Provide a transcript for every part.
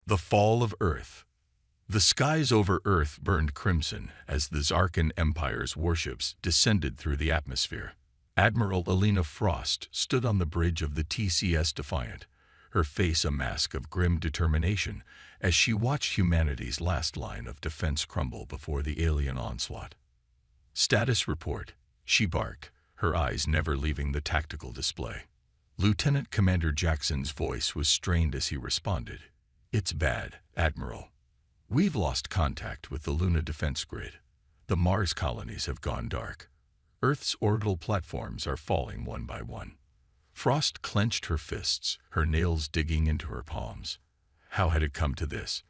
The fall of Earth. The skies over Earth burned crimson as the Zarkan Empire's warships descended through the atmosphere. Admiral Alina Frost stood on the bridge of the TCS Defiant, her face a mask of grim determination as she watched humanity's last line of defense crumble before the alien onslaught. "Status report," she barked, her eyes never leaving the tactical display. Lieutenant Commander Jackson's voice was strained as he responded. "It's bad, Admiral. We've lost contact with the Luna defense grid. The Mars colonies have gone dark. Earth's orbital platforms are falling one by one." Frost clenched her fists, her nails digging into her palms. How had it come to this?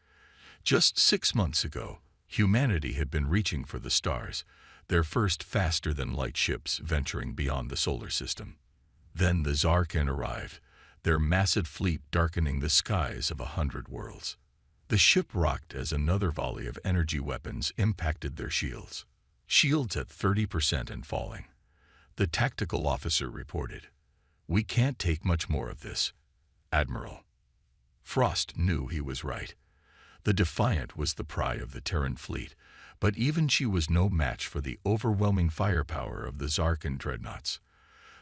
Just 6 months ago, humanity had been reaching for the stars, their first faster-than-light ships venturing beyond the solar system. Then the Zarkan arrived, their massive fleet darkening the skies of 100 worlds. The ship rocked as another volley of energy weapons impacted their shields. Shields at 30% and falling. The tactical officer reported, "We can't take much more of this, Admiral." Frost knew he was right. The Defiant was the pride of the Terran fleet, but even she was no match for the overwhelming firepower of the Zarkan dreadnoughts.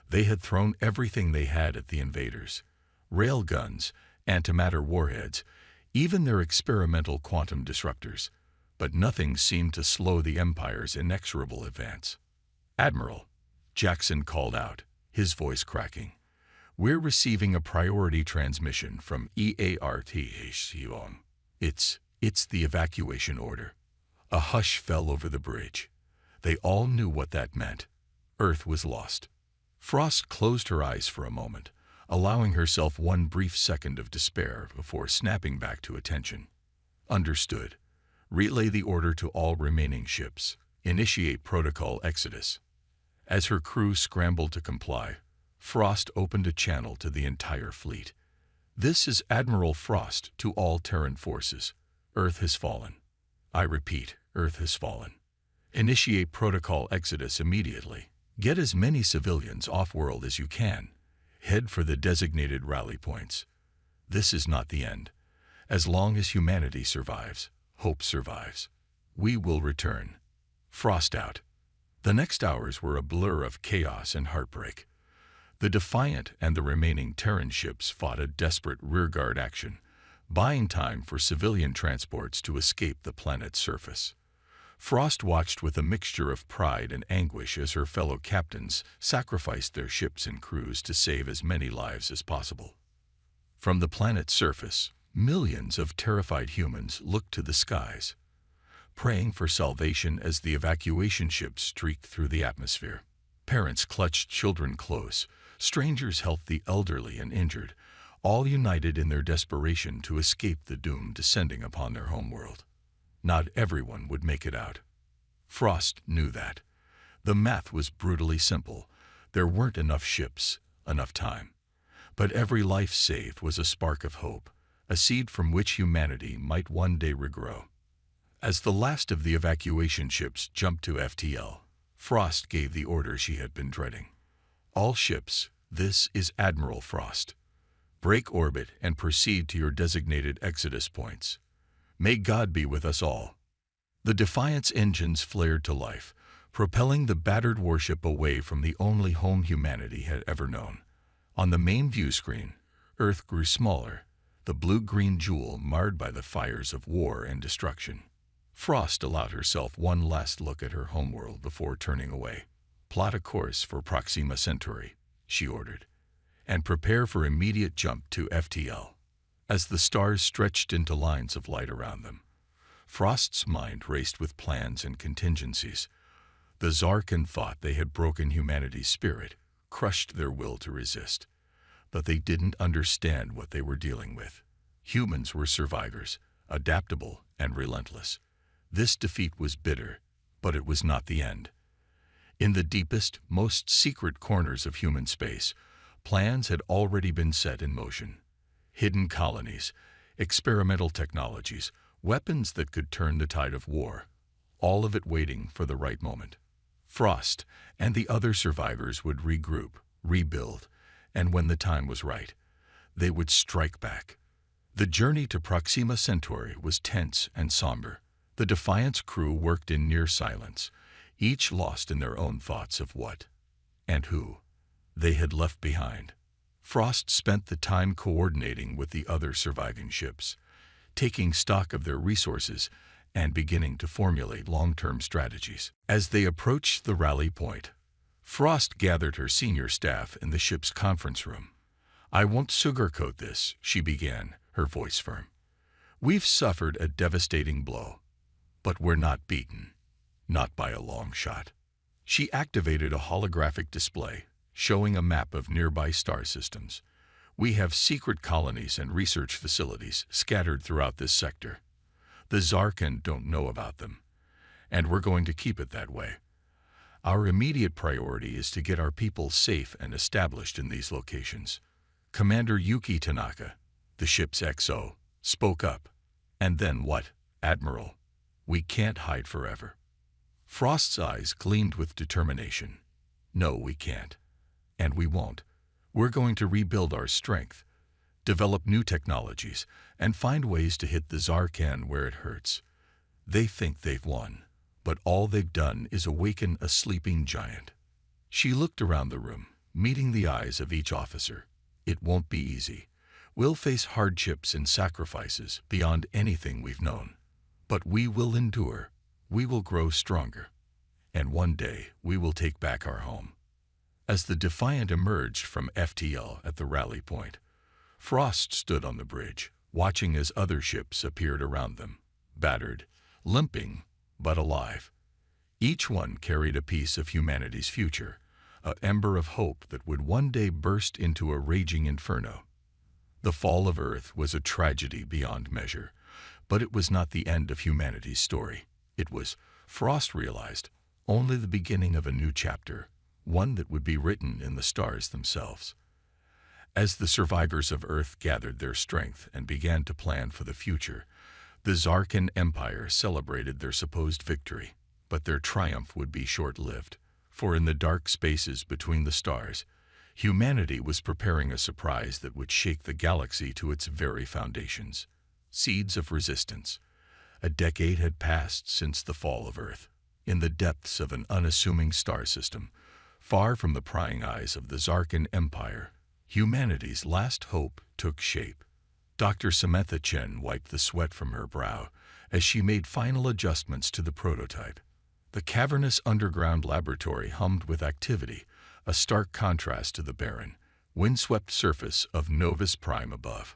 They had thrown everything they had at the invaders. Railguns, antimatter warheads, even their experimental quantum disruptors. But nothing seemed to slow the Empire's inexorable advance. "Admiral," Jackson called out, his voice cracking, "we're receiving a priority transmission from EARTH. It's the evacuation order." A hush fell over the bridge. They all knew what that meant. Earth was lost. Frost closed her eyes for a moment, allowing herself one brief second of despair before snapping back to attention. "Understood. Relay the order to all remaining ships. Initiate protocol exodus." As her crew scrambled to comply, Frost opened a channel to the entire fleet. "This is Admiral Frost to all Terran forces. Earth has fallen. I repeat, Earth has fallen. Initiate protocol exodus immediately. Get as many civilians off-world as you can. Head for the designated rally points. This is not the end. As long as humanity survives, hope survives. We will return." Frost out. The next hours were a blur of chaos and heartbreak. The Defiant and the remaining Terran ships fought a desperate rearguard action, buying time for civilian transports to escape the planet's surface. Frost watched with a mixture of pride and anguish as her fellow captains sacrificed their ships and crews to save as many lives as possible. From the planet's surface, millions of terrified humans looked to the skies, praying for salvation as the evacuation ships streaked through the atmosphere. Parents clutched children close, strangers helped the elderly and injured, all united in their desperation to escape the doom descending upon their homeworld. Not everyone would make it out. Frost knew that. The math was brutally simple. There weren't enough ships, enough time. But every life saved was a spark of hope, a seed from which humanity might one day regrow. As the last of the evacuation ships jumped to FTL, Frost gave the order she had been dreading. "All ships, this is Admiral Frost. Break orbit and proceed to your designated exodus points. May God be with us all." The Defiant's engines flared to life, propelling the battered warship away from the only home humanity had ever known. On the main view screen, Earth grew smaller, the blue-green jewel marred by the fires of war and destruction. Frost allowed herself one last look at her homeworld before turning away. "Plot a course for Proxima Centauri," she ordered, "and prepare for immediate jump to FTL." As the stars stretched into lines of light around them, Frost's mind raced with plans and contingencies. The Zarkan thought they had broken humanity's spirit, crushed their will to resist. But they didn't understand what they were dealing with. Humans were survivors, adaptable and relentless. This defeat was bitter, but it was not the end. In the deepest, most secret corners of human space, plans had already been set in motion. Hidden colonies, experimental technologies, weapons that could turn the tide of war, all of it waiting for the right moment. Frost and the other survivors would regroup, rebuild, and when the time was right, they would strike back. The journey to Proxima Centauri was tense and somber. The Defiant's crew worked in near silence, each lost in their own thoughts of what and who they had left behind. Frost spent the time coordinating with the other surviving ships, taking stock of their resources and beginning to formulate long-term strategies. As they approached the rally point, Frost gathered her senior staff in the ship's conference room. "I won't sugarcoat this," she began, her voice firm. "We've suffered a devastating blow, but we're not beaten. Not by a long shot." She activated a holographic display, showing a map of nearby star systems. "We have secret colonies and research facilities scattered throughout this sector. The Zarkan don't know about them, and we're going to keep it that way. Our immediate priority is to get our people safe and established in these locations." Commander Yuki Tanaka, the ship's XO, spoke up. "And then what, Admiral? We can't hide forever." Frost's eyes gleamed with determination. "No, we can't. And we won't. We're going to rebuild our strength, develop new technologies, and find ways to hit the Zarkan where it hurts. They think they've won, but all they've done is awaken a sleeping giant." She looked around the room, meeting the eyes of each officer. "It won't be easy. We'll face hardships and sacrifices beyond anything we've known. But we will endure. We will grow stronger. And one day we will take back our home." As the Defiant emerged from FTL at the rally point, Frost stood on the bridge, watching as other ships appeared around them, battered, limping, but alive. Each one carried a piece of humanity's future, an ember of hope that would one day burst into a raging inferno. The fall of Earth was a tragedy beyond measure, but it was not the end of humanity's story. It was, Frost realized, only the beginning of a new chapter, one that would be written in the stars themselves. As the survivors of Earth gathered their strength and began to plan for the future, the Zarkan Empire celebrated their supposed victory, but their triumph would be short-lived, for in the dark spaces between the stars, humanity was preparing a surprise that would shake the galaxy to its very foundations. Seeds of resistance. A decade had passed since the fall of Earth. In the depths of an unassuming star system, far from the prying eyes of the Zarkan Empire, humanity's last hope took shape. Dr. Samantha Chen wiped the sweat from her brow as she made final adjustments to the prototype. The cavernous underground laboratory hummed with activity, a stark contrast to the barren, windswept surface of Novus Prime above.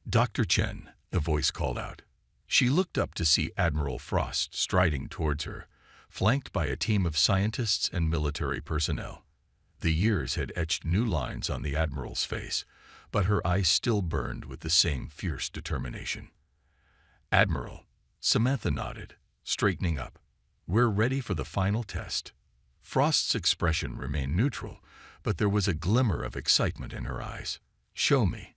"Dr. Chen," a voice called out. She looked up to see Admiral Frost striding towards her, flanked by a team of scientists and military personnel. The years had etched new lines on the Admiral's face, but her eyes still burned with the same fierce determination. "Admiral," Samantha nodded, straightening up. "We're ready for the final test." Frost's expression remained neutral, but there was a glimmer of excitement in her eyes. "Show me."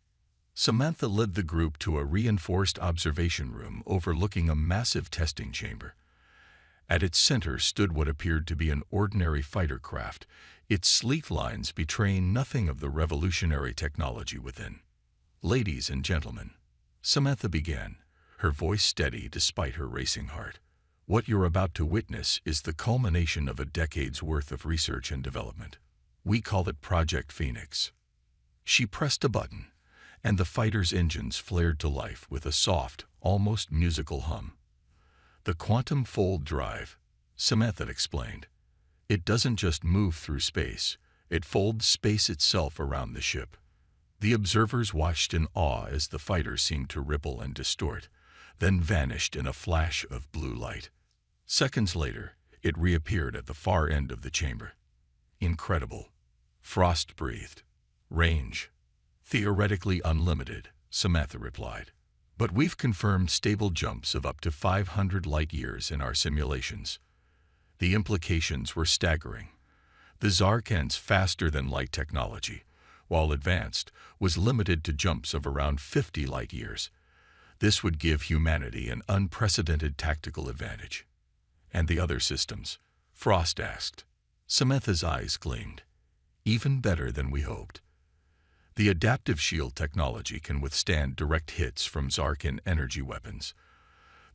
Samantha led the group to a reinforced observation room overlooking a massive testing chamber. At its center stood what appeared to be an ordinary fighter craft, its sleek lines betraying nothing of the revolutionary technology within. "Ladies and gentlemen," Samantha began, her voice steady despite her racing heart, "what you're about to witness is the culmination of a decade's worth of research and development. We call it Project Phoenix." She pressed a button, and the fighter's engines flared to life with a soft, almost musical hum. "The quantum fold drive," Samantha explained. "It doesn't just move through space, it folds space itself around the ship." The observers watched in awe as the fighter seemed to ripple and distort, then vanished in a flash of blue light. Seconds later, it reappeared at the far end of the chamber. "Incredible," Frost breathed. "Range, theoretically unlimited," Samantha replied. "But we've confirmed stable jumps of up to 500 light-years in our simulations." The implications were staggering. The Zarkan's faster-than-light technology, while advanced, was limited to jumps of around 50 light-years. This would give humanity an unprecedented tactical advantage. "And the other systems?" Frost asked. Samantha's eyes gleamed. "Even better than we hoped. The adaptive shield technology can withstand direct hits from Zarkin energy weapons.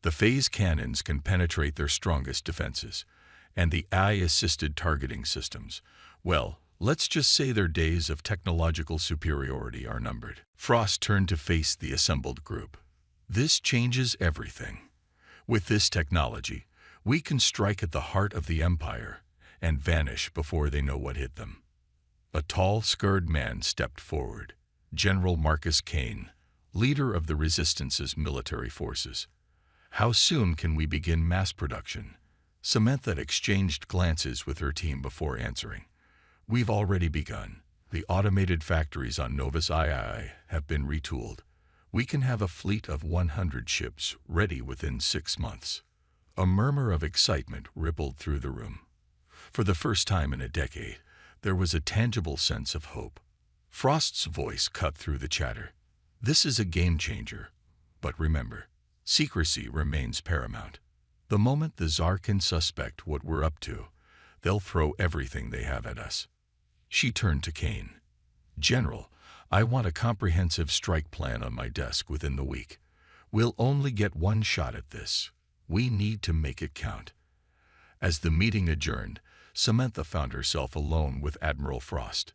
The phase cannons can penetrate their strongest defenses, and the AI-assisted targeting systems, well, let's just say their days of technological superiority are numbered. Frost turned to face the assembled group. This changes everything. With this technology, we can strike at the heart of the Empire and vanish before they know what hit them. A tall, scarred man stepped forward. General Marcus Kane, leader of the Resistance's military forces. How soon can we begin mass production? Samantha exchanged glances with her team before answering. We've already begun. The automated factories on Novus II have been retooled. We can have a fleet of 100 ships ready within 6 months. A murmur of excitement rippled through the room. For the first time in a decade, there was a tangible sense of hope. Frost's voice cut through the chatter. This is a game changer. But remember, secrecy remains paramount. The moment the Zarkin suspect what we're up to, they'll throw everything they have at us. She turned to Kane. General, I want a comprehensive strike plan on my desk within the week. We'll only get one shot at this. We need to make it count. As the meeting adjourned, Samantha found herself alone with Admiral Frost.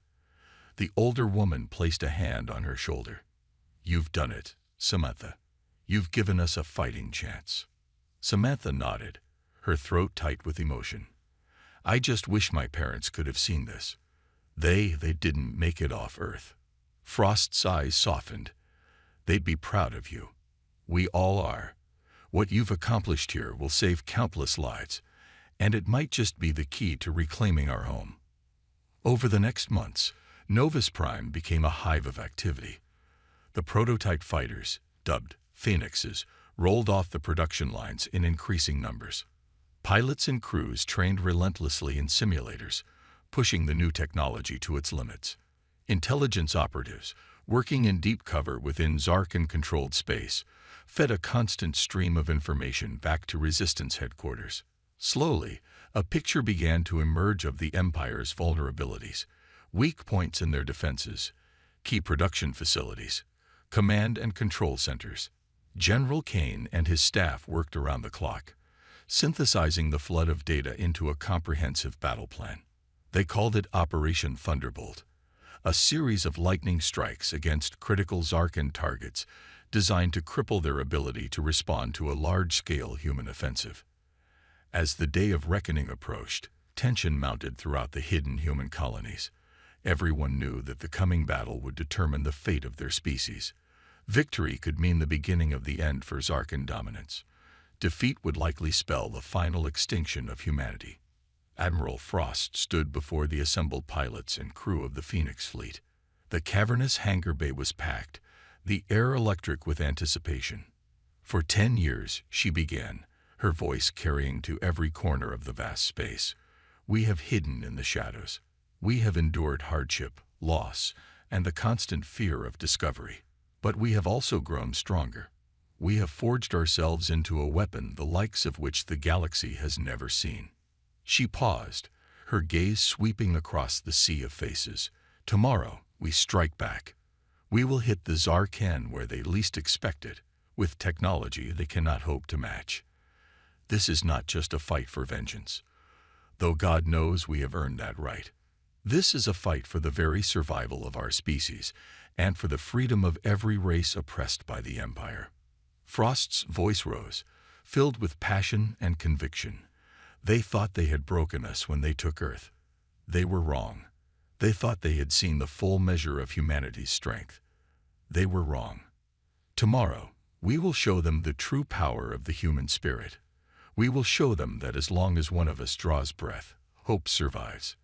The older woman placed a hand on her shoulder. You've done it, Samantha. You've given us a fighting chance. Samantha nodded, her throat tight with emotion. I just wish my parents could have seen this. They didn't make it off Earth. Frost's eyes softened. They'd be proud of you. We all are. What you've accomplished here will save countless lives, and it might just be the key to reclaiming our home. Over the next months, Novus Prime became a hive of activity. The prototype fighters, dubbed Phoenixes, rolled off the production lines in increasing numbers. Pilots and crews trained relentlessly in simulators, pushing the new technology to its limits. Intelligence operatives, working in deep cover within Zarkin-controlled space, fed a constant stream of information back to Resistance headquarters. Slowly, a picture began to emerge of the Empire's vulnerabilities, weak points in their defenses, key production facilities, command and control centers. General Kane and his staff worked around the clock, synthesizing the flood of data into a comprehensive battle plan. They called it Operation Thunderbolt, a series of lightning strikes against critical Zarkin targets designed to cripple their ability to respond to a large-scale human offensive. As the day of reckoning approached, tension mounted throughout the hidden human colonies. Everyone knew that the coming battle would determine the fate of their species. Victory could mean the beginning of the end for Zarkin dominance. Defeat would likely spell the final extinction of humanity. Admiral Frost stood before the assembled pilots and crew of the Phoenix fleet. The cavernous hangar bay was packed, the air electric with anticipation. For 10 years, she began, her voice carrying to every corner of the vast space. We have hidden in the shadows. We have endured hardship, loss, and the constant fear of discovery. But we have also grown stronger. We have forged ourselves into a weapon the likes of which the galaxy has never seen. She paused, her gaze sweeping across the sea of faces. Tomorrow, we strike back. We will hit the Zarkin where they least expect it, with technology they cannot hope to match. This is not just a fight for vengeance, though God knows we have earned that right. This is a fight for the very survival of our species and for the freedom of every race oppressed by the Empire. Frost's voice rose, filled with passion and conviction. They thought they had broken us when they took Earth. They were wrong. They thought they had seen the full measure of humanity's strength. They were wrong. Tomorrow, we will show them the true power of the human spirit. We will show them that as long as one of us draws breath, hope survives.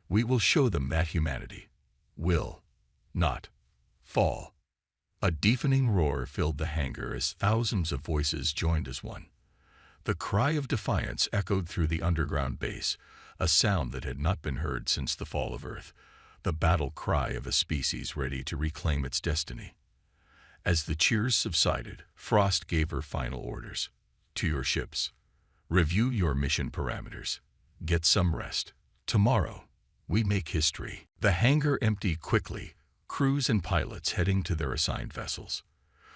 We will show them that humanity will not fall. A deafening roar filled the hangar as thousands of voices joined as one. The cry of defiance echoed through the underground base, a sound that had not been heard since the fall of Earth, the battle cry of a species ready to reclaim its destiny. As the cheers subsided, Frost gave her final orders. To your ships. Review your mission parameters. Get some rest. Tomorrow, we make history. The hangar emptied quickly, crews and pilots heading to their assigned vessels.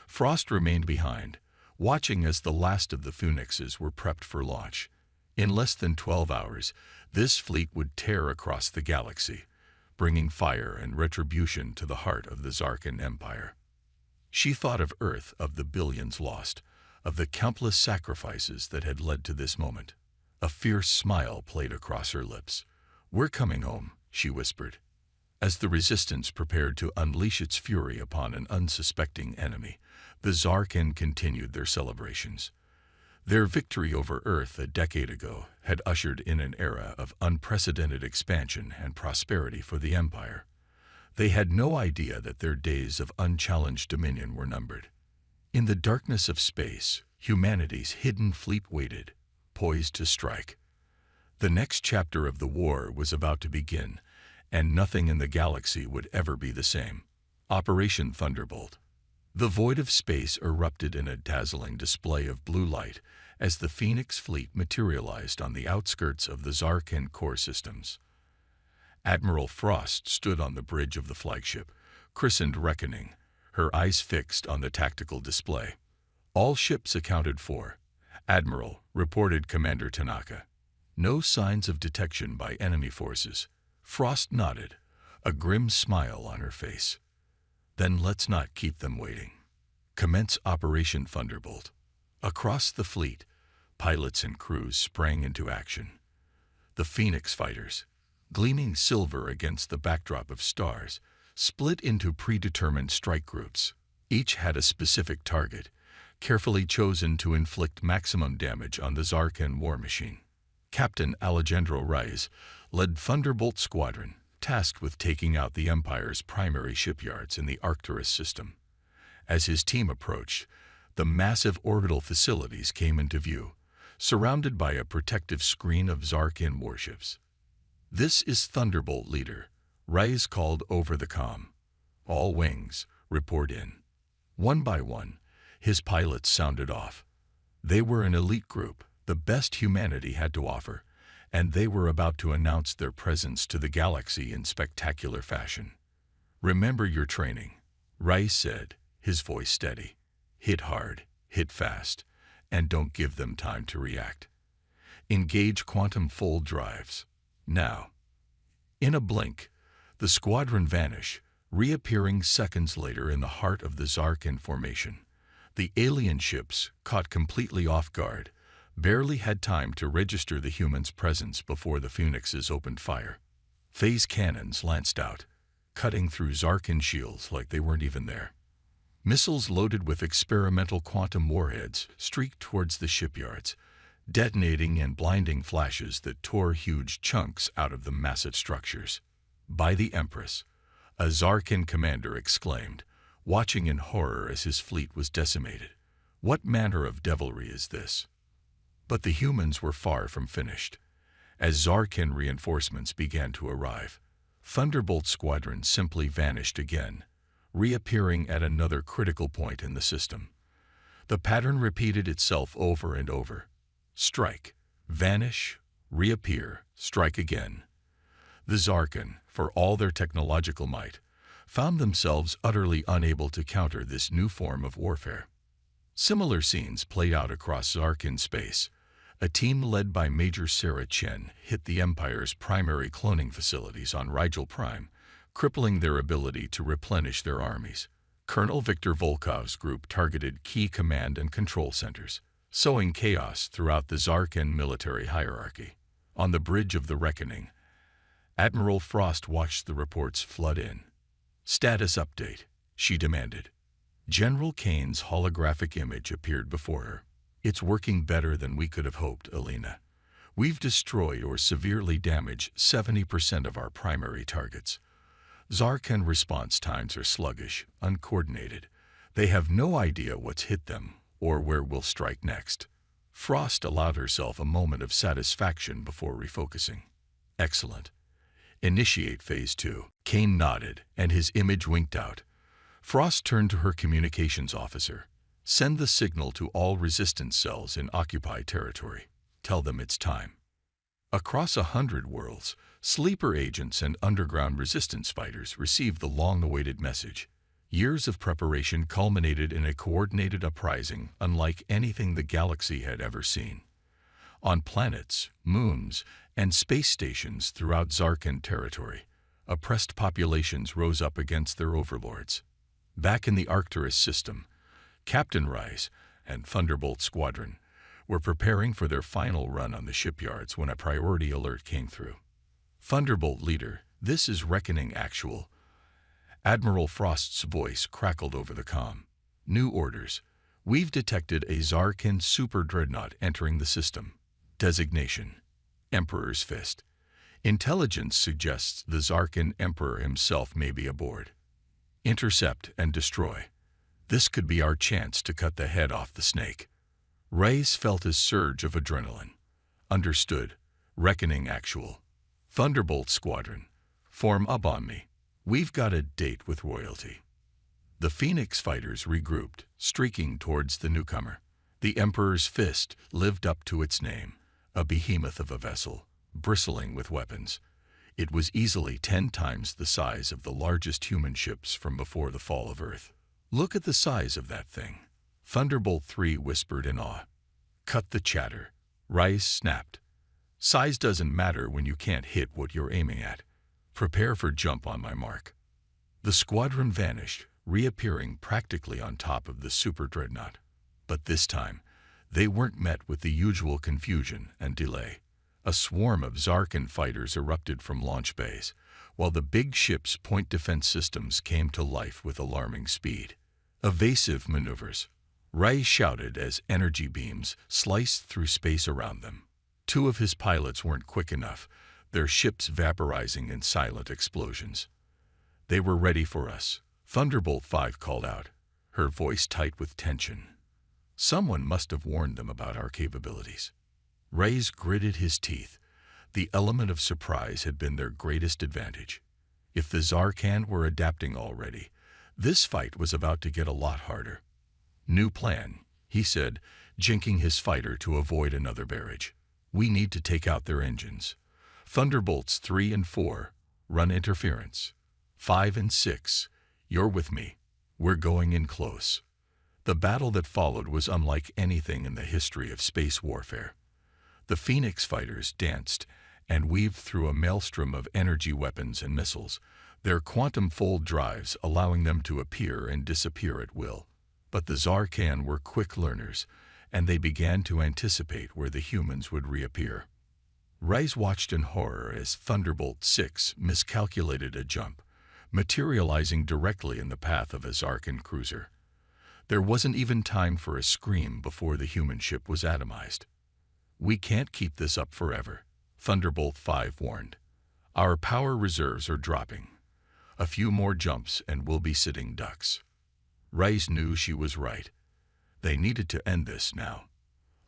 Frost remained behind, watching as the last of the Phoenixes were prepped for launch. In less than 12 hours, this fleet would tear across the galaxy, bringing fire and retribution to the heart of the Zarkan Empire. She thought of Earth, of the billions lost, of the countless sacrifices that had led to this moment. A fierce smile played across her lips. "We're coming home," she whispered. As the Resistance prepared to unleash its fury upon an unsuspecting enemy, the Zarkan continued their celebrations. Their victory over Earth a decade ago had ushered in an era of unprecedented expansion and prosperity for the Empire. They had no idea that their days of unchallenged dominion were numbered. In the darkness of space, humanity's hidden fleet waited, poised to strike. The next chapter of the war was about to begin, and nothing in the galaxy would ever be the same. Operation Thunderbolt. The void of space erupted in a dazzling display of blue light as the Phoenix fleet materialized on the outskirts of the Zarkan core systems. Admiral Frost stood on the bridge of the flagship, christened Reckoning, her eyes fixed on the tactical display. "All ships accounted for, Admiral," reported Commander Tanaka. "No signs of detection by enemy forces." Frost nodded, a grim smile on her face. "Then let's not keep them waiting. Commence Operation Thunderbolt." Across the fleet, pilots and crews sprang into action. The Phoenix fighters, gleaming silver against the backdrop of stars, split into predetermined strike groups. Each had a specific target, carefully chosen to inflict maximum damage on the Zarkan war machine. Captain Alejandro Reyes led Thunderbolt Squadron, tasked with taking out the Empire's primary shipyards in the Arcturus system. As his team approached, the massive orbital facilities came into view, surrounded by a protective screen of Zarkan warships. "This is Thunderbolt Leader," Reyes called over the comm. "All wings, report in." One by one, his pilots sounded off. They were an elite group, the best humanity had to offer, and they were about to announce their presence to the galaxy in spectacular fashion. "Remember your training," Reyes said, his voice steady. "Hit hard, hit fast, and don't give them time to react. Engage quantum fold drives. Now." In a blink, the squadron vanished, reappearing seconds later in the heart of the Zarkan formation. The alien ships, caught completely off guard, barely had time to register the humans' presence before the Phoenixes opened fire. Phase cannons lanced out, cutting through Zarkan shields like they weren't even there. Missiles loaded with experimental quantum warheads streaked towards the shipyards, detonating in blinding flashes that tore huge chunks out of the massive structures. "By the Empress," a Zarkan commander exclaimed, watching in horror as his fleet was decimated. "What manner of devilry is this?" But the humans were far from finished. As Zarkan reinforcements began to arrive, Thunderbolt Squadron simply vanished again, reappearing at another critical point in the system. The pattern repeated itself over and over. Strike, vanish, reappear, strike again. The Zarkan, for all their technological might, found themselves utterly unable to counter this new form of warfare. Similar scenes played out across Zarkan space. A team led by Major Sarah Chen hit the Empire's primary cloning facilities on Rigel Prime, crippling their ability to replenish their armies. Colonel Viktor Volkov's group targeted key command and control centers, sowing chaos throughout the Zarkan military hierarchy. On the bridge of the Reckoning, Admiral Frost watched the reports flood in. "Status update," she demanded. General Kane's holographic image appeared before her. "It's working better than we could have hoped, Alina. We've destroyed or severely damaged 70% of our primary targets. Zarkan response times are sluggish, uncoordinated. They have no idea what's hit them or where we'll strike next." Frost allowed herself a moment of satisfaction before refocusing. "Excellent. Initiate Phase 2. Kane nodded, and his image winked out. Frost turned to her communications officer. "Send the signal to all resistance cells in occupied territory. Tell them it's time." Across 100 worlds, sleeper agents and underground resistance fighters received the long-awaited message. Years of preparation culminated in a coordinated uprising unlike anything the galaxy had ever seen. On planets, moons, and space stations throughout Zarkan territory, oppressed populations rose up against their overlords. Back in the Arcturus system, Captain Rice and Thunderbolt Squadron were preparing for their final run on the shipyards when a priority alert came through. Thunderbolt Leader, this is Reckoning Actual. Admiral Frost's voice crackled over the comm. New orders. We've detected a Zarkan super dreadnought entering the system. Designation: Emperor's Fist. Intelligence suggests the Zarkan Emperor himself may be aboard. Intercept and destroy. This could be our chance to cut the head off the snake. Reyes felt a surge of adrenaline. Understood. Reckoning Actual. Thunderbolt Squadron, form up on me. We've got a date with royalty. The Phoenix fighters regrouped, streaking towards the newcomer. The Emperor's Fist lived up to its name, a behemoth of a vessel, bristling with weapons. It was easily 10 times the size of the largest human ships from before the fall of Earth. Look at the size of that thing, Thunderbolt 3 whispered in awe. Cut the chatter. Rice snapped. Size doesn't matter when you can't hit what you're aiming at. Prepare for jump on my mark. The squadron vanished, reappearing practically on top of the super dreadnought. But this time, they weren't met with the usual confusion and delay. A swarm of Zarkan fighters erupted from launch bays, while the big ship's point defense systems came to life with alarming speed. Evasive maneuvers. Ray shouted as energy beams sliced through space around them. 2 of his pilots weren't quick enough, their ships vaporizing in silent explosions. They were ready for us, Thunderbolt 5 called out, her voice tight with tension. Someone must have warned them about our capabilities. Reyes gritted his teeth. The element of surprise had been their greatest advantage. If the Zarkan were adapting already, this fight was about to get a lot harder. New plan, he said, jinking his fighter to avoid another barrage. We need to take out their engines. Thunderbolts 3 and 4, run interference. 5 and 6, you're with me. We're going in close. The battle that followed was unlike anything in the history of space warfare. The Phoenix fighters danced and weaved through a maelstrom of energy weapons and missiles, their quantum-fold drives allowing them to appear and disappear at will. But the Zarkan were quick learners, and they began to anticipate where the humans would reappear. Rice watched in horror as Thunderbolt 6 miscalculated a jump, materializing directly in the path of a Zarkan cruiser. There wasn't even time for a scream before the human ship was atomized. We can't keep this up forever, Thunderbolt 5 warned. Our power reserves are dropping. A few more jumps and we'll be sitting ducks. Rice knew she was right. They needed to end this now.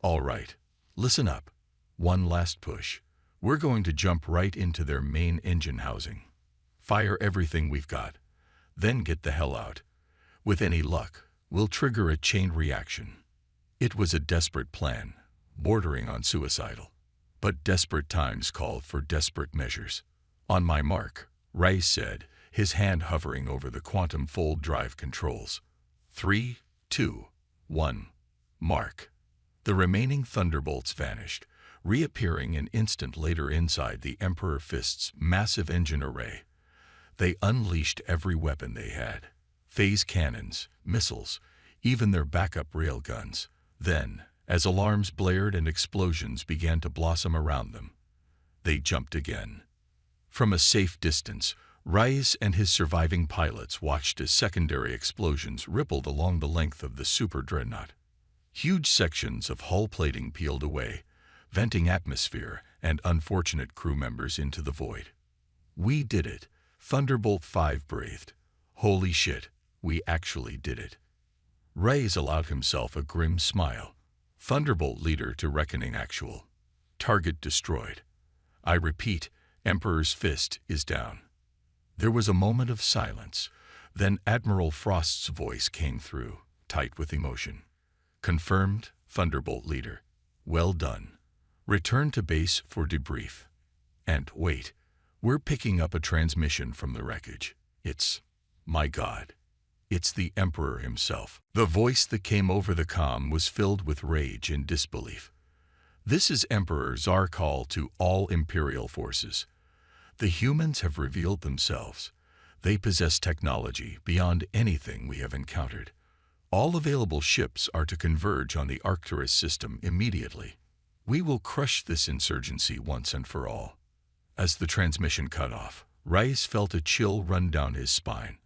All right, listen up. One last push. We're going to jump right into their main engine housing. Fire everything we've got. Then get the hell out. With any luck, we'll trigger a chain reaction. It was a desperate plan, bordering on suicidal. But desperate times called for desperate measures. On my mark, Rice said, his hand hovering over the quantum fold drive controls. 3, 2, 1, mark. The remaining thunderbolts vanished, reappearing an instant later inside the Emperor Fist's massive engine array. They unleashed every weapon they had. Phase cannons, missiles, even their backup railguns. Then, as alarms blared and explosions began to blossom around them, they jumped again. From a safe distance, Rice and his surviving pilots watched as secondary explosions rippled along the length of the super dreadnought. Huge sections of hull plating peeled away, venting atmosphere and unfortunate crew members into the void. We did it, Thunderbolt 5 breathed. Holy shit, we actually did it. Rice allowed himself a grim smile. Thunderbolt leader to reckoning actual. Target destroyed. I repeat, Emperor's Fist is down. There was a moment of silence. Then Admiral Frost's voice came through, tight with emotion. Confirmed, Thunderbolt leader. Well done. Return to base for debrief. And wait, we're picking up a transmission from the wreckage. My God, it's the Emperor himself. The voice that came over the comm was filled with rage and disbelief. This is Emperor Czar call to all Imperial forces. The humans have revealed themselves. They possess technology beyond anything we have encountered. All available ships are to converge on the Arcturus system immediately. We will crush this insurgency once and for all. As the transmission cut off, Rice felt a chill run down his spine.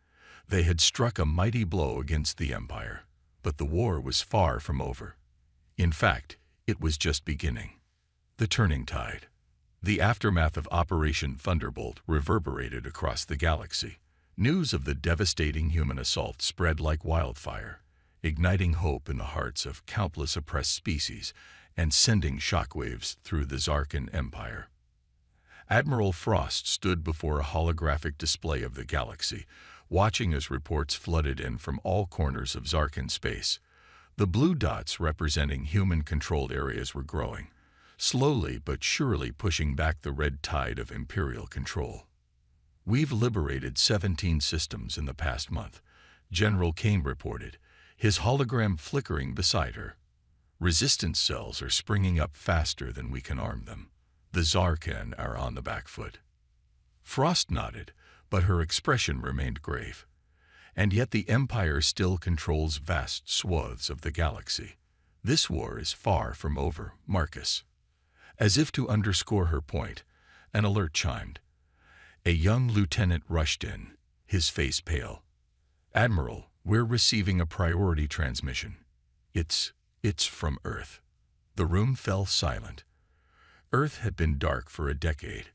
They had struck a mighty blow against the Empire, but the war was far from over. In fact, it was just beginning. The turning tide. The aftermath of Operation Thunderbolt reverberated across the galaxy. News of the devastating human assault spread like wildfire, igniting hope in the hearts of countless oppressed species and sending shockwaves through the Zarkan Empire. Admiral Frost stood before a holographic display of the galaxy, watching as reports flooded in from all corners of Zarkan space. The blue dots representing human-controlled areas were growing, slowly but surely pushing back the red tide of Imperial control. We've liberated 17 systems in the past month, General Kane reported, his hologram flickering beside her. Resistance cells are springing up faster than we can arm them. The Zarkan are on the back foot. Frost nodded, but her expression remained grave. And yet the Empire still controls vast swaths of the galaxy. This war is far from over, Marcus. As if to underscore her point, an alert chimed. A young lieutenant rushed in, his face pale. Admiral, we're receiving a priority transmission. It's from Earth. The room fell silent. Earth had been dark for a decade.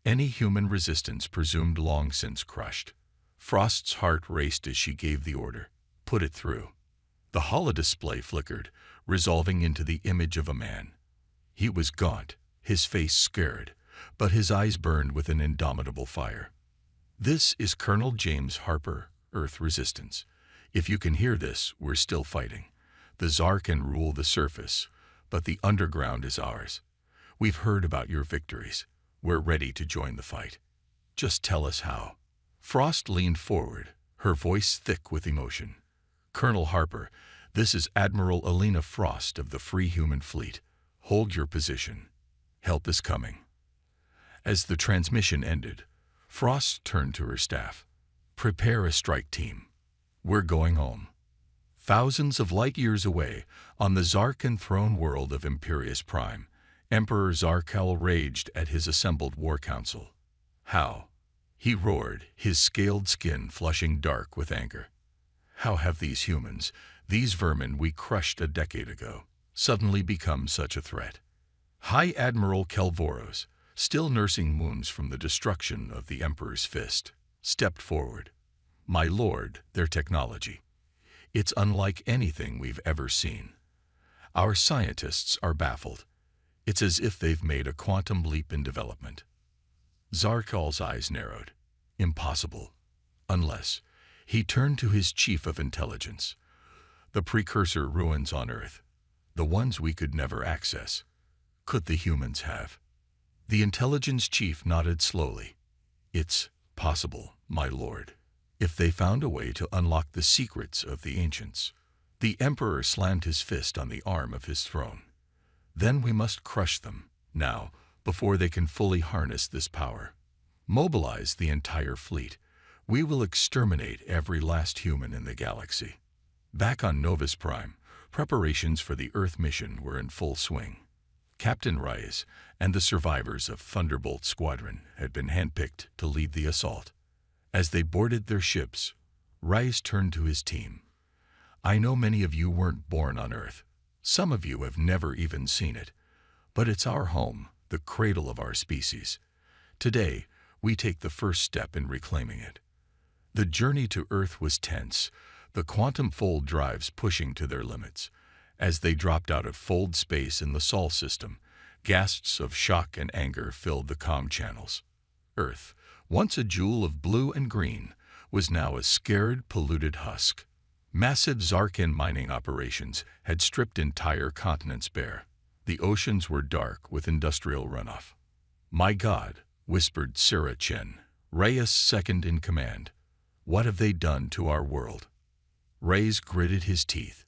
Any human resistance presumed long since crushed. Frost's heart raced as she gave the order. Put it through. The holodisplay flickered, resolving into the image of a man. He was gaunt, his face scared, but his eyes burned with an indomitable fire. This is Colonel James Harper, Earth Resistance. If you can hear this, we're still fighting. The Zarkan rule the surface, but the underground is ours. We've heard about your victories. We're ready to join the fight. Just tell us how. Frost leaned forward, her voice thick with emotion. Colonel Harper, this is Admiral Alina Frost of the Free Human Fleet. Hold your position. Help is coming. As the transmission ended, Frost turned to her staff. Prepare a strike team. We're going home. Thousands of light years away, on the Zarkan throne world of Imperius Prime, Emperor Zarkal raged at his assembled war council. How? He roared, his scaled skin flushing dark with anger. How have these humans, these vermin we crushed a decade ago, suddenly become such a threat? High Admiral Kelvoros, still nursing wounds from the destruction of the Emperor's fist, stepped forward. My lord, their technology. It's unlike anything we've ever seen. Our scientists are baffled. It's as if they've made a quantum leap in development. Zarkal's eyes narrowed. Impossible. Unless he turned to his chief of intelligence. The precursor ruins on Earth. The ones we could never access. Could the humans have? The intelligence chief nodded slowly. It's possible, my lord. If they found a way to unlock the secrets of the ancients. The Emperor slammed his fist on the arm of his throne. Then we must crush them, now, before they can fully harness this power. Mobilize the entire fleet. We will exterminate every last human in the galaxy. Back on Novus Prime, preparations for the Earth mission were in full swing. Captain Rice and the survivors of Thunderbolt Squadron had been handpicked to lead the assault. As they boarded their ships, Rice turned to his team. I know many of you weren't born on Earth. Some of you have never even seen it. But it's our home, the cradle of our species. Today, we take the first step in reclaiming it. The journey to Earth was tense, the quantum fold drives pushing to their limits. As they dropped out of fold space in the Sol system, gasps of shock and anger filled the comm channels. Earth, once a jewel of blue and green, was now a scared, polluted husk. Massive Zarkan mining operations had stripped entire continents bare. The oceans were dark with industrial runoff. "My God," whispered Sarah Chen, Reyes' second in command. "What have they done to our world?" Reyes gritted his teeth.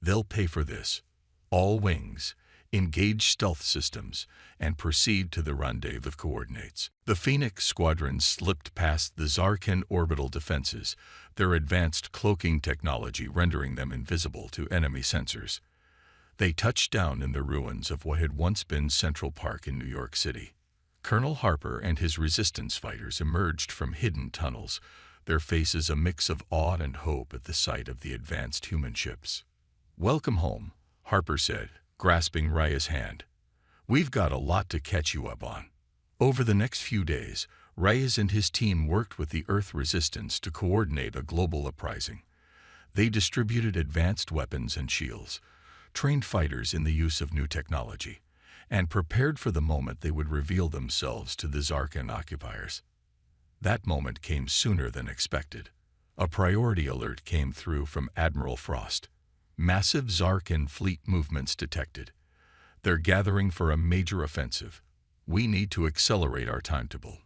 "They'll pay for this. All wings, engage stealth systems, and proceed to the rendezvous coordinates." The Phoenix squadron slipped past the Zarkan orbital defenses, their advanced cloaking technology rendering them invisible to enemy sensors. They touched down in the ruins of what had once been Central Park in New York City. Colonel Harper and his resistance fighters emerged from hidden tunnels, their faces a mix of awe and hope at the sight of the advanced human ships. "Welcome home," Harper said, grasping Raya's hand. "We've got a lot to catch you up on." Over the next few days, Reyes and his team worked with the Earth Resistance to coordinate a global uprising. They distributed advanced weapons and shields, trained fighters in the use of new technology, and prepared for the moment they would reveal themselves to the Zarkan occupiers. That moment came sooner than expected. A priority alert came through from Admiral Frost. "Massive Zarkan fleet movements detected. They're gathering for a major offensive. We need to accelerate our timetable.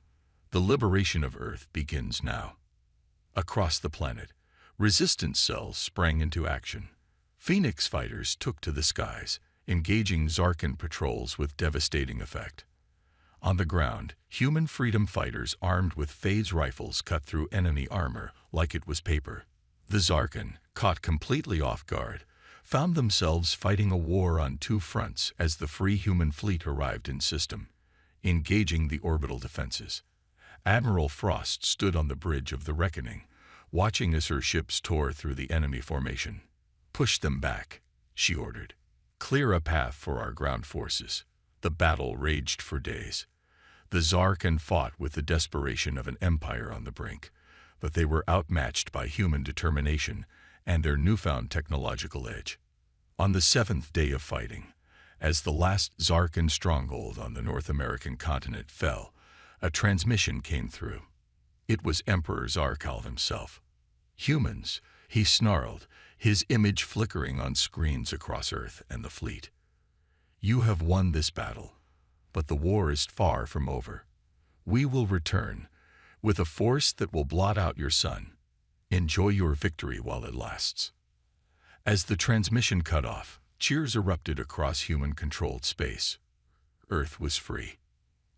The liberation of Earth begins now." Across the planet, resistance cells sprang into action. Phoenix fighters took to the skies, engaging Zarkan patrols with devastating effect. On the ground, human freedom fighters armed with phase rifles cut through enemy armor like it was paper. The Zarkan, caught completely off guard, found themselves fighting a war on two fronts as the free human fleet arrived in system, engaging the orbital defenses. Admiral Frost stood on the bridge of the Reckoning, watching as her ships tore through the enemy formation. "Push them back," she ordered. "Clear a path for our ground forces." The battle raged for days. The Zarkan fought with the desperation of an empire on the brink, but they were outmatched by human determination and their newfound technological edge. On the seventh day of fighting, as the last Zarkan stronghold on the North American continent fell, a transmission came through. It was Emperor Zarkal himself. "Humans," he snarled, his image flickering on screens across Earth and the fleet. "You have won this battle, but the war is far from over. We will return, with a force that will blot out your sun. Enjoy your victory while it lasts." As the transmission cut off, cheers erupted across human-controlled space. Earth was free.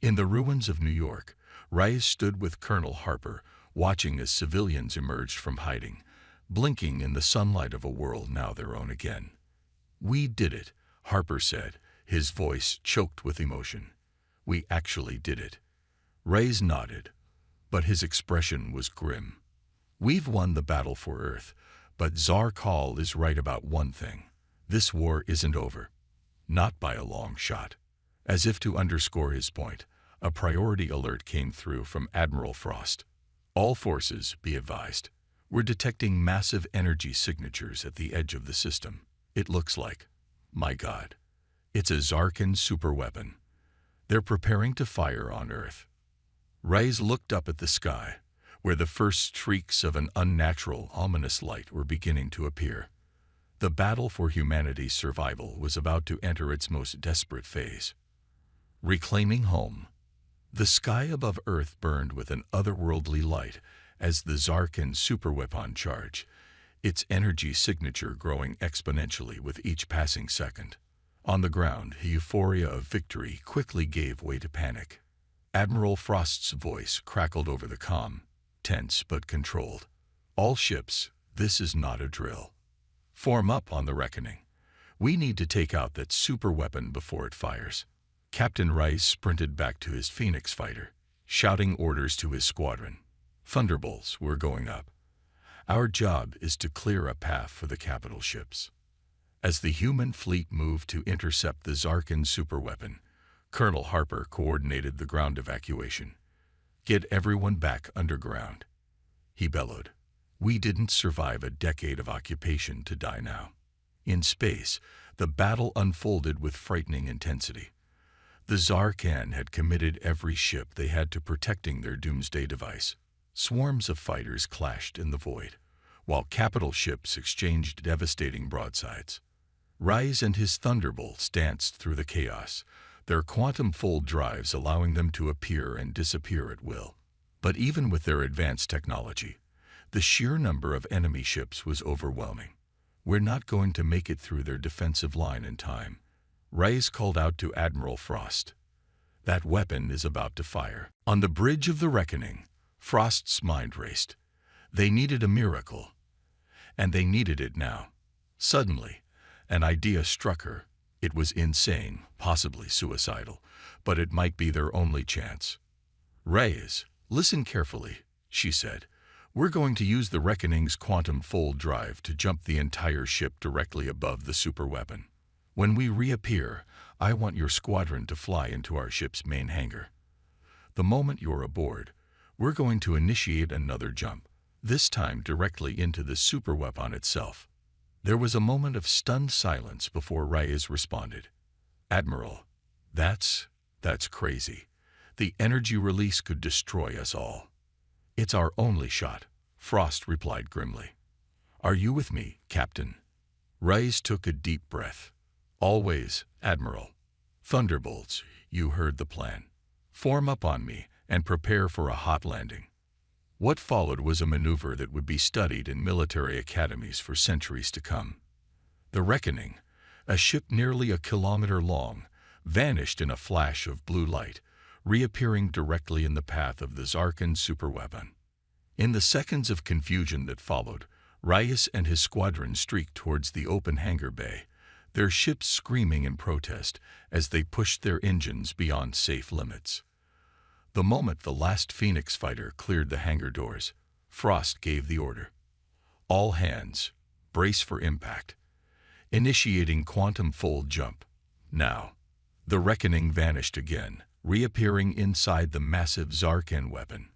In the ruins of New York, Reyes stood with Colonel Harper, watching as civilians emerged from hiding, blinking in the sunlight of a world now their own again. "We did it," Harper said, his voice choked with emotion. "We actually did it." Reyes nodded, but his expression was grim. "We've won the battle for Earth, but Zarkal is right about one thing. This war isn't over. Not by a long shot." As if to underscore his point, a priority alert came through from Admiral Frost. "All forces, be advised. We're detecting massive energy signatures at the edge of the system. It looks like, my God, it's a Zarkan superweapon. They're preparing to fire on Earth." Reyes looked up at the sky, where the first streaks of an unnatural, ominous light were beginning to appear. The battle for humanity's survival was about to enter its most desperate phase. Reclaiming home. The sky above Earth burned with an otherworldly light as the Zarkan superweapon charged, its energy signature growing exponentially with each passing second. On the ground, the euphoria of victory quickly gave way to panic. Admiral Frost's voice crackled over the comm, tense but controlled. "All ships, this is not a drill. Form up on the Reckoning. We need to take out that superweapon before it fires." Captain Rice sprinted back to his Phoenix fighter, shouting orders to his squadron. "Thunderbolts, we're going up. Our job is to clear a path for the capital ships." As the human fleet moved to intercept the Zarkan superweapon, Colonel Harper coordinated the ground evacuation. "Get everyone back underground," he bellowed. "We didn't survive a decade of occupation to die now." In space, the battle unfolded with frightening intensity. The Zarkan had committed every ship they had to protecting their doomsday device. Swarms of fighters clashed in the void, while capital ships exchanged devastating broadsides. Rise and his thunderbolts danced through the chaos, their quantum-fold drives allowing them to appear and disappear at will. But even with their advanced technology, the sheer number of enemy ships was overwhelming. "We're not going to make it through their defensive line in time," Rise called out to Admiral Frost. "That weapon is about to fire." On the bridge of the reckoning, Frost's mind raced. They needed a miracle, and they needed it now. Suddenly, an idea struck her. It was insane, possibly suicidal, but it might be their only chance. "Rise, listen carefully," she said. "We're going to use the Reckoning's quantum fold drive to jump the entire ship directly above the superweapon. When we reappear, I want your squadron to fly into our ship's main hangar. The moment you're aboard, we're going to initiate another jump, this time directly into the superweapon itself." There was a moment of stunned silence before Reyes responded. "Admiral, that's crazy. The energy release could destroy us all." "It's our only shot," Frost replied grimly. "Are you with me, Captain?" Reyes took a deep breath. "Always, Admiral." "Thunderbolts, you heard the plan. Form up on me and prepare for a hot landing." What followed was a maneuver that would be studied in military academies for centuries to come. The Reckoning, a ship nearly a kilometer long, vanished in a flash of blue light, reappearing directly in the path of the Zarkan superweapon. In the seconds of confusion that followed, Reyes and his squadron streaked towards the open hangar bay, their ships screaming in protest as they pushed their engines beyond safe limits. The moment the last Phoenix fighter cleared the hangar doors, Frost gave the order. "All hands, brace for impact. Initiating quantum fold jump. Now." The Reckoning vanished again, reappearing inside the massive Zarkan weapon.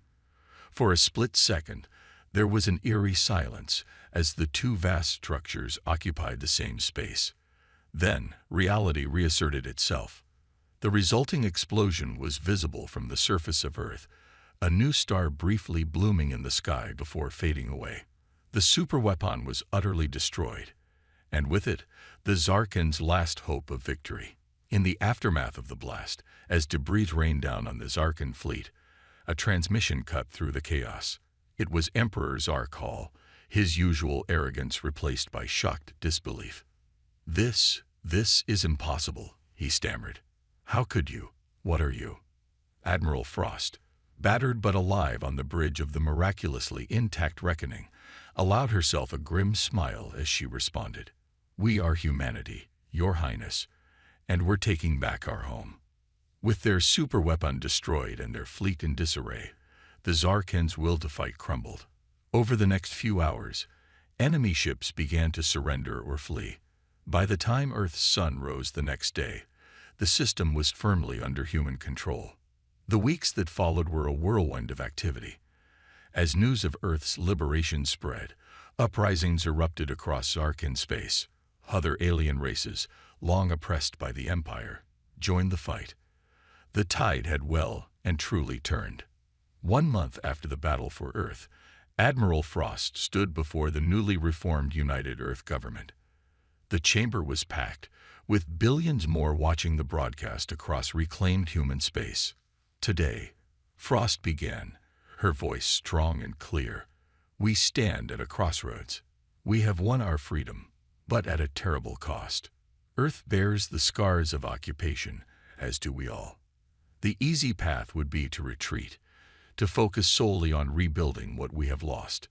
For a split second, there was an eerie silence as the two vast structures occupied the same space. Then, reality reasserted itself. The resulting explosion was visible from the surface of Earth, a new star briefly blooming in the sky before fading away. The superweapon was utterly destroyed, and with it, the Zarkan's last hope of victory. In the aftermath of the blast, as debris rained down on the Zarkan fleet, a transmission cut through the chaos. It was Emperor Zark Hall, his usual arrogance replaced by shocked disbelief. This is impossible," he stammered. "How could you? What are you?" Admiral Frost, battered but alive on the bridge of the miraculously intact Reckoning, allowed herself a grim smile as she responded. "We are humanity, Your Highness, and we're taking back our home." With their superweapon destroyed and their fleet in disarray, the Zarkans' will to fight crumbled. Over the next few hours, enemy ships began to surrender or flee. By the time Earth's sun rose the next day, the system was firmly under human control. The weeks that followed were a whirlwind of activity. As news of Earth's liberation spread, uprisings erupted across Zarkan space. Other alien races, long oppressed by the Empire, joined the fight. The tide had well and truly turned. 1 month after the battle for Earth, Admiral Frost stood before the newly reformed United Earth government. The chamber was packed, with billions more watching the broadcast across reclaimed human space. "Today," Frost began, her voice strong and clear, "we stand at a crossroads. We have won our freedom, but at a terrible cost. Earth bears the scars of occupation, as do we all. The easy path would be to retreat, to focus solely on rebuilding what we have lost."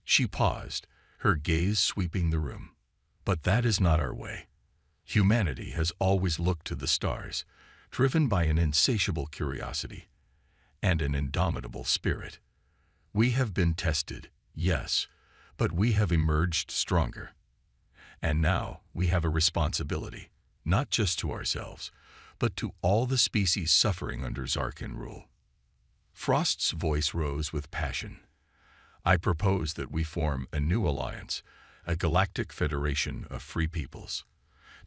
She paused, her gaze sweeping the room. "But that is not our way. Humanity has always looked to the stars, driven by an insatiable curiosity and an indomitable spirit. We have been tested, yes, but we have emerged stronger. And now we have a responsibility, not just to ourselves, but to all the species suffering under Zarkan rule." Frost's voice rose with passion. "I propose that we form a new alliance, a galactic federation of free peoples.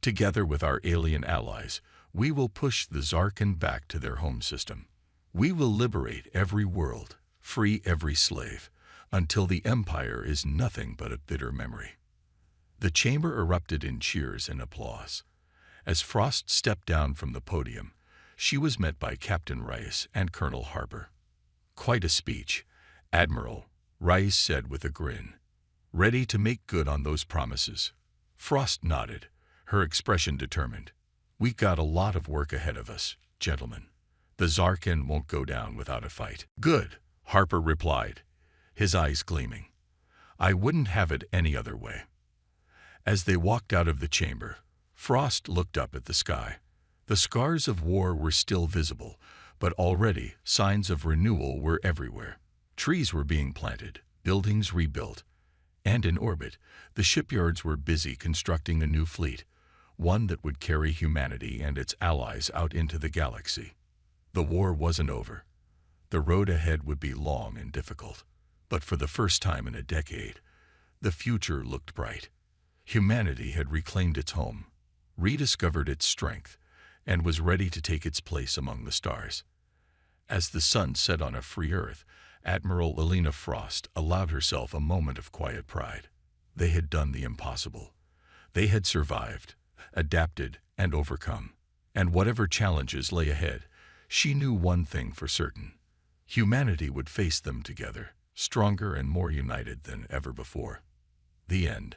Together with our alien allies, we will push the Zarkan back to their home system. We will liberate every world, free every slave, until the Empire is nothing but a bitter memory." The chamber erupted in cheers and applause. As Frost stepped down from the podium, she was met by Captain Rice and Colonel Harper. "Quite a speech, Admiral," Rice said with a grin. "Ready to make good on those promises?" Frost nodded, her expression determined. "We got a lot of work ahead of us, gentlemen. The Zarkin won't go down without a fight." "Good," Harper replied, his eyes gleaming. "I wouldn't have it any other way." As they walked out of the chamber, Frost looked up at the sky. The scars of war were still visible, but already signs of renewal were everywhere. Trees were being planted, buildings rebuilt, and in orbit, the shipyards were busy constructing a new fleet, one that would carry humanity and its allies out into the galaxy. The war wasn't over. The road ahead would be long and difficult, but for the first time in a decade, the future looked bright. Humanity had reclaimed its home, rediscovered its strength, and was ready to take its place among the stars. As the sun set on a free Earth, Admiral Elena Frost allowed herself a moment of quiet pride. They had done the impossible. They had survived, adapted, and overcome. And whatever challenges lay ahead, she knew one thing for certain. Humanity would face them together, stronger and more united than ever before. The end.